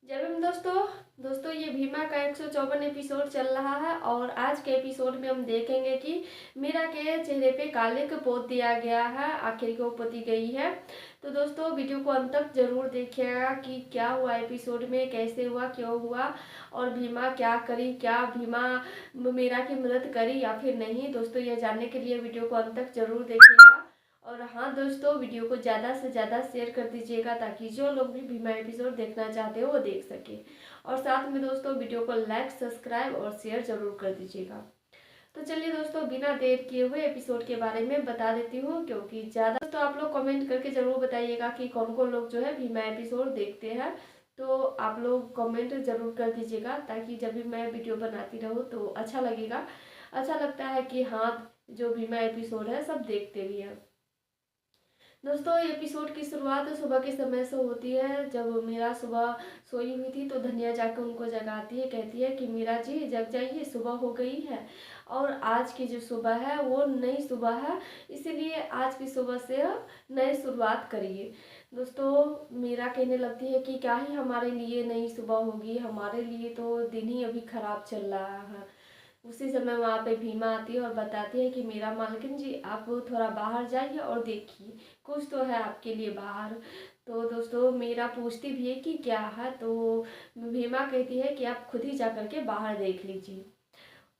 जय भीम दोस्तों ये भीमा का 154 एपिसोड चल रहा है और आज के एपिसोड में हम देखेंगे कि मीरा के चेहरे पे कालिक पोत दिया गया है, आखिर को पोती गई है। तो दोस्तों वीडियो को अंत तक जरूर देखिएगा कि क्या हुआ एपिसोड में, कैसे हुआ, क्यों हुआ और भीमा क्या करी, क्या भीमा मीरा की मदद करी या फिर नहीं। दोस्तों यह जानने के लिए वीडियो को अंत तक जरूर देखिएगा। और हाँ दोस्तों, वीडियो को ज़्यादा से ज़्यादा शेयर कर दीजिएगा ताकि जो लोग भी भीमा एपिसोड देखना चाहते हो वो देख सके। और साथ में दोस्तों वीडियो को लाइक, सब्सक्राइब और शेयर जरूर कर दीजिएगा। तो चलिए दोस्तों, बिना देर किए हुए एपिसोड के बारे में बता देती हूँ, क्योंकि ज़्यादा तो आप लोग कमेंट करके ज़रूर बताइएगा कि कौन कौन लोग जो है भीमा एपिसोड देखते हैं। तो आप लोग कमेंट ज़रूर कर दीजिएगा ताकि जब भी मैं वीडियो बनाती रहूँ तो अच्छा लगेगा, अच्छा लगता है कि हाँ जो भीमा एपिसोड है सब देखते भी हैं। दोस्तों एपिसोड की शुरुआत सुबह के समय से होती है। जब मीरा सुबह सोई हुई थी तो धनिया जाकर उनको जगाती है, कहती है कि मीरा जी जग जाइए, सुबह हो गई है और आज की जो सुबह है वो नई सुबह है, इसीलिए आज की सुबह से नई शुरुआत करिए। दोस्तों मीरा कहने लगती है कि क्या ही हमारे लिए नई सुबह होगी, हमारे लिए तो दिन ही अभी खराब चल रहा है। उसी समय वहाँ पे भीमा आती है और बताती है कि मेरा मालकिन जी आप थोड़ा बाहर जाइए और देखिए कुछ तो है आपके लिए बाहर। तो दोस्तों मीरा पूछती भी है कि क्या है, तो भीमा कहती है कि आप खुद ही जा करके बाहर देख लीजिए।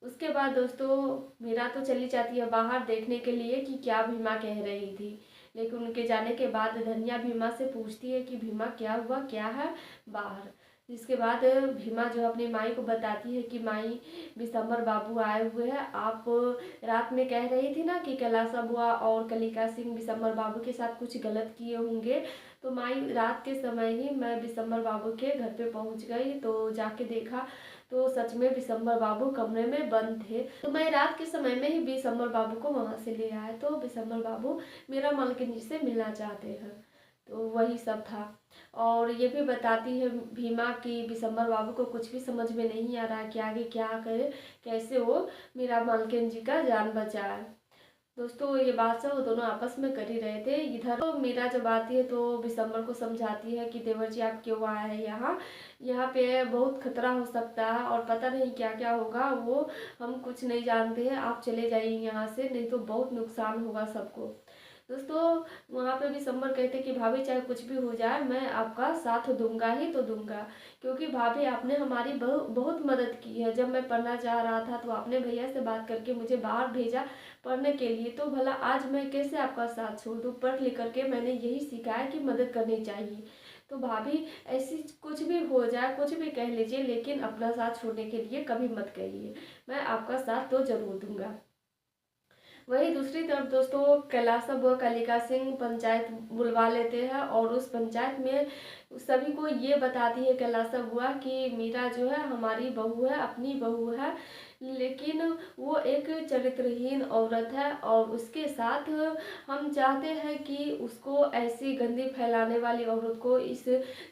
उसके बाद दोस्तों मीरा तो चली जाती है बाहर देखने के लिए कि क्या भीमा कह रही थी। लेकिन उनके जाने के बाद धनिया भीमा से पूछती है कि भीमा क्या हुआ, क्या है बाहर। जिसके बाद भीमा जो अपनी माई को बताती है कि माई बिशंबर बाबू आए हुए हैं, आप रात में कह रही थी ना कि कैलासा बुआ और कलिका सिंह बिशंबर बाबू के साथ कुछ गलत किए होंगे। तो माई रात के समय ही मैं बिशंबर बाबू के घर पे पहुंच गई, तो जाके देखा तो सच में बिशंबर बाबू कमरे में बंद थे। तो मैं रात के समय में ही बिशंबर बाबू को वहां से ले आया, तो बिशंबर बाबू मेरा मालकिन जी से मिलना चाहते हैं। तो वही सब था। और ये भी बताती है भीमा कि बिशंबर बाबू को कुछ भी समझ में नहीं आ रहा है कि आगे क्या करे, कैसे वो मेरा मालकिन जी का जान बचाए। दोस्तों ये बात सब वो दोनों आपस में कर ही रहे थे। इधर तो मीरा जब आती है तो बिशंबर को समझाती है कि देवर जी आप क्यों आए हैं यहाँ, यहाँ पे बहुत खतरा हो सकता है और पता नहीं क्या क्या होगा, वो हम कुछ नहीं जानते हैं, आप चले जाइए यहाँ से, नहीं तो बहुत नुकसान होगा सबको। दोस्तों वहाँ पे भी बिशंबर कहते कि भाभी चाहे कुछ भी हो जाए मैं आपका साथ दूंगा ही तो दूंगा, क्योंकि भाभी आपने हमारी बहुत मदद की है। जब मैं पढ़ना चाह रहा था तो आपने भैया से बात करके मुझे बाहर भेजा पढ़ने के लिए, तो भला आज मैं कैसे आपका साथ छोड़ दूँ। पढ़ लिख करके मैंने यही सीखा है कि मदद करनी चाहिए। तो भाभी ऐसी कुछ भी हो जाए, कुछ भी कह लीजिए, लेकिन अपना साथ छोड़ने के लिए कभी मत कहिए, मैं आपका साथ तो जरूर दूंगा। वहीं दूसरी तरफ दोस्तों कैलासा बुआ कालिका सिंह पंचायत बुलवा लेते हैं और उस पंचायत में सभी को ये बताती है कैलासा बुआ कि मीरा जो है हमारी बहू है, अपनी बहू है, लेकिन वो एक चरित्रहीन औरत है और उसके साथ हम चाहते हैं कि उसको ऐसी गंदी फैलाने वाली औरत को इस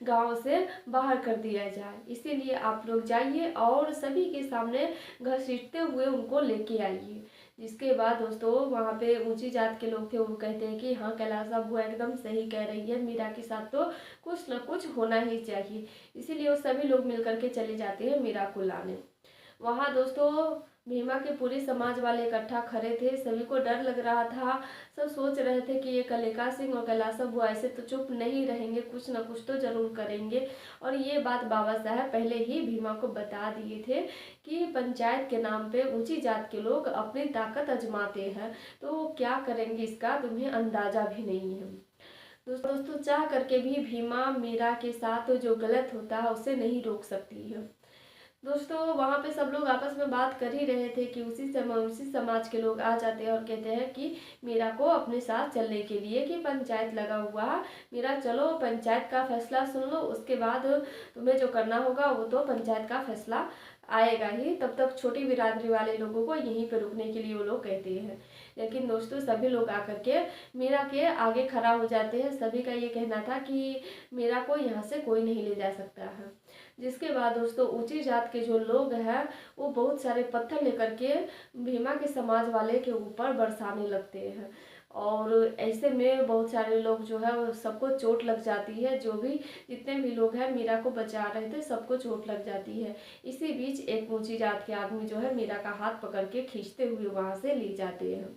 गांव से बाहर कर दिया जाए। इसीलिए आप लोग जाइए और सभी के सामने घसीटते हुए उनको लेके आइए। जिसके बाद दोस्तों वहाँ पे ऊंची जात के लोग थे, वो कहते हैं कि हाँ कैलासा बुआ एकदम सही कह रही है, मीरा के साथ तो कुछ न कुछ होना ही चाहिए। इसीलिए वो सभी लोग मिलकर के चले जाते हैं मीरा को लाने। वहाँ दोस्तों भीमा के पूरे समाज वाले इकट्ठा खड़े थे, सभी को डर लग रहा था। सब सोच रहे थे कि ये कलिका सिंह और कैलासा बुआ ऐसे तो चुप नहीं रहेंगे, कुछ न कुछ तो जरूर करेंगे। और ये बात बाबा साहब पहले ही भीमा को बता दिए थे कि पंचायत के नाम पे ऊंची जात के लोग अपनी ताकत आजमाते हैं, तो वो क्या करेंगे इसका तुम्हें अंदाजा भी नहीं है। दोस्तों चाह करके भी भीमा मीरा के साथ जो गलत होता है उसे नहीं रोक सकती है। दोस्तों वहाँ पे सब लोग आपस में बात कर ही रहे थे कि उसी समय उसी समाज के लोग आ जाते हैं और कहते हैं कि मीरा को अपने साथ चलने के लिए कि पंचायत लगा हुआ है, मीरा चलो पंचायत का फैसला सुन लो, उसके बाद तुम्हें जो करना होगा वो तो पंचायत का फैसला आएगा ही। तब तक छोटी बिरादरी वाले लोगों को यहीं पर रुकने के लिए वो लोग कहते हैं। लेकिन दोस्तों सभी लोग आकर के मीरा के आगे खड़ा हो जाते हैं। सभी का ये कहना था कि मीरा को यहाँ से कोई नहीं ले जा सकता है। जिसके बाद दोस्तों ऊंची जात के जो लोग हैं वो बहुत सारे पत्थर लेकर के भीमा के समाज वाले के ऊपर बरसाने लगते हैं और ऐसे में बहुत सारे लोग जो है वो सबको चोट लग जाती है। जो भी जितने भी लोग हैं मीरा को बचा रहे थे सबको चोट लग जाती है। इसी बीच एक ऊंची जात के आदमी जो है मीरा का हाथ पकड़ के खींचते हुए वहां से ले जाते हैं।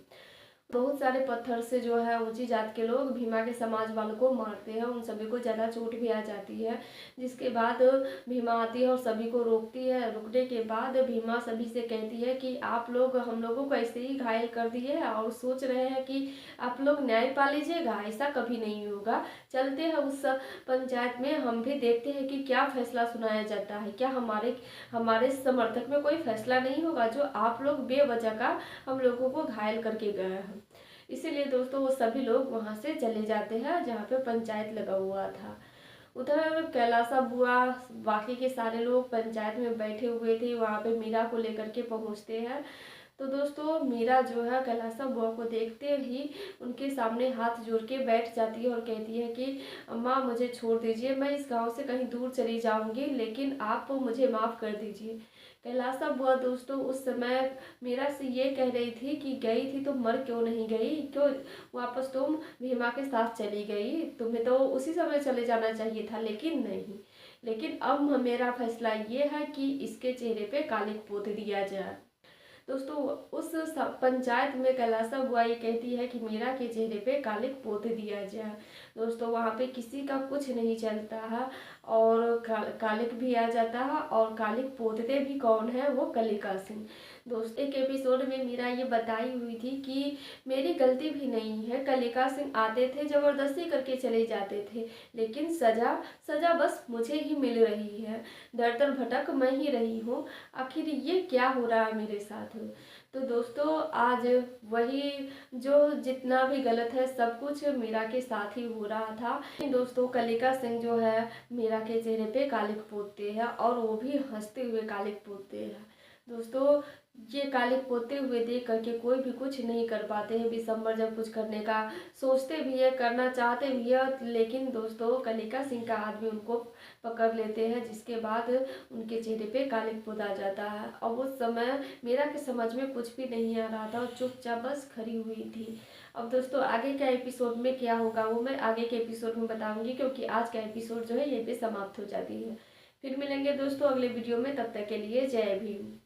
बहुत सारे पत्थर से जो है ऊंची जात के लोग भीमा के समाज वालों को मारते हैं। उन सभी को ज़्यादा चोट भी आ जाती है। जिसके बाद भीमा आती है और सभी को रोकती है। रुकने के बाद भीमा सभी से कहती है कि आप लोग हम लोगों को ऐसे ही घायल कर दिए और सोच रहे हैं कि आप लोग न्याय पा लीजिएगा, ऐसा कभी नहीं होगा। चलते हैं उस पंचायत में, हम भी देखते हैं कि क्या फैसला सुनाया जाता है। क्या हमारे हमारे समर्थक में कोई फैसला नहीं होगा जो आप लोग बेवजह का हम लोगों को घायल करके गए हैं। इसीलिए दोस्तों वो सभी लोग वहां से चले जाते हैं जहाँ पे पंचायत लगा हुआ था। उधर कैलासा बुआ बाकी के सारे लोग पंचायत में बैठे हुए थे, वहां पे मीरा को लेकर के पहुंचते हैं। तो दोस्तों मीरा जो है कैलासा बुआ को देखते ही उनके सामने हाथ जोड़ के बैठ जाती है और कहती है कि अम्मा मुझे छोड़ दीजिए, मैं इस गांव से कहीं दूर चली जाऊंगी, लेकिन आप मुझे माफ़ कर दीजिए। कैलासा बुआ दोस्तों उस समय मीरा से ये कह रही थी कि गई थी तो मर क्यों नहीं गई, क्यों वापस तुम भीमा के साथ चली गई, तुम्हें तो उसी समय चले जाना चाहिए था, लेकिन नहीं। लेकिन अब मेरा फैसला ये है कि इसके चेहरे पे कालिक पोत दिया जाए। दोस्तों उस पंचायत में कैलासा बुआ ये कहती है कि मीरा के चेहरे पे कालिक पोत दिया जाए। दोस्तों वहाँ पे किसी का कुछ नहीं चलता है और कालिक भी आ जाता है। और कालिक पोतते भी कौन है, वो कलिका सिंह। दोस्त एक एपिसोड में मीरा ये बताई हुई थी कि मेरी गलती भी नहीं है, कलिका सिंह आते थे जबरदस्ती करके चले जाते थे, लेकिन सजा सजा बस मुझे ही मिल रही है, दर दर भटक मैं ही रही हूँ, आखिर ये क्या हो रहा है मेरे साथ। तो दोस्तों आज वही जो जितना भी गलत है सब कुछ मीरा के साथ ही हो रहा था। दोस्तों कलिका सिंह जो है मीरा के चेहरे पे कालिक पोतते हैं और वो भी हंसते हुए कालिक पोतते हैं। दोस्तों ये कालिक पोते हुए देख करके कोई भी कुछ नहीं कर पाते हैं। विशंबर जब कुछ करने का सोचते भी है, करना चाहते भी है, लेकिन दोस्तों कलिका सिंह का आदमी उनको पकड़ लेते हैं, जिसके बाद उनके चेहरे पे कालिक पोता जाता है। और उस समय मीरा के समझ में कुछ भी नहीं आ रहा था और चुपचाप बस खड़ी हुई थी। अब दोस्तों आगे का एपिसोड में क्या होगा वो मैं आगे के एपिसोड में बताऊंगी, क्योंकि आज का एपिसोड जो है यहीं पे समाप्त हो जाती है। फिर मिलेंगे दोस्तों अगले वीडियो में, तब तक के लिए जय भीम।